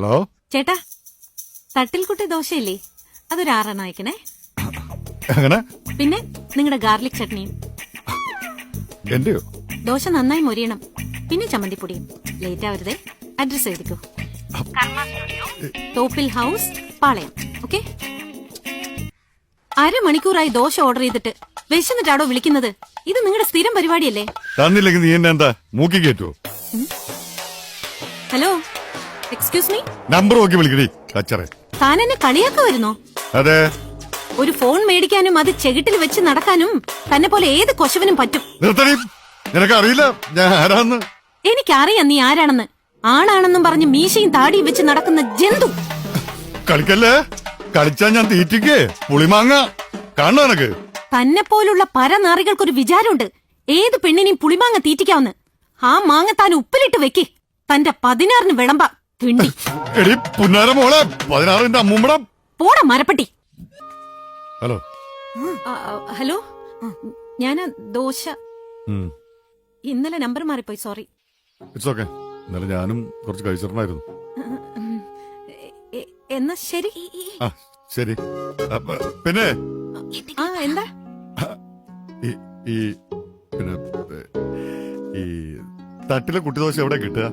Hello ചേട്ടാ, തട്ടിൽ കുട്ടി ദോശയില്ലേ, അതൊരു 6 അയക്കണേ. അങ്ങനെ പിന്നെ നിങ്ങളുടെ ഗാർലിക് ചട്നിയും. എന്റെയോ? ദോശ നന്നായി മൊരിയണം. പിന്നെ ചമ്മന്തിപ്പൊടിയും. ലേറ്റ് ആവരുതേ. അഡ്രസ് എഴുതിക്കോ. തോപ്പിൽ ഹൗസ്, പാളയം. ഓക്കെ. 1/2 മണിക്കൂറായി ദോശ ഓർഡർ ചെയ്തിട്ട്. വിശന്നിട്ടാടോ വിളിക്കുന്നത്? ഇത് നിങ്ങളുടെ സ്ഥിരം പരിപാടിയല്ലേ? തന്നില്ലെങ്കിൽ നീ എന്നെ എന്താ മൂക്കി കയറ്റുവോ? Hello, excuse me. നമ്പർ നോക്കി വിളിക്കടി കച്ചറ. താൻ എന്നെ കളിയാക്ക വരുന്നോ? അതെ. ഒരു ഫോൺ മേടിക്കാനും അത് ചെകിട്ടിൽ വെച്ച് നടക്കാനും തന്നെ പോലെ ഏത് കൊശവനും പറ്റും. നിർത്തടി, നിനക്കറിയില്ല ഞാൻ ആരാന്ന്. എനിക്കറിയാം നീ ആരാണെന്ന്. ആണാണെന്നും പറഞ്ഞ് മീശയും താടിയും വെച്ച് നടക്കുന്ന ജന്തു. കളിക്കല്ലേ, കളിച്ചാ ഞാൻ തീറ്റിക്കേ പുളിമാങ്ങ കാണോ എനക്ക്. തന്നെ പോലുള്ള പരനാറികൾക്കൊരു വിചാരമുണ്ട് ഏത് പെണ്ണിനെയും പുളിമാങ്ങ തീറ്റിക്കാവുന്ന്. ആ മാങ്ങ താൻ ഉപ്പിലിട്ട് വെക്ക്. തന്റെ 16 വിളമ്പ തിണ്ടി. എടി പുന്നാര മോളെ, 16 അമ്മൂമ്മട. പോടാ മരപ്പട്ടി. ഹലോ. ഹലോ, ഞാനാ ദോശ. ഇന്നലെ നമ്പർ മാറിപ്പോയി, സോറി. It's okay. ഇന്നലെ ഞാനും കുറച്ച് കഴിച്ചിട്ടുണ്ടായിരുന്നു. എന്നാ ശരി. ആ ശരി. പിന്നെ എന്താ ഈ പിന്നെ ഈ തട്ടിലെ കുട്ടിദോശ എവിടെ കിട്ടുക?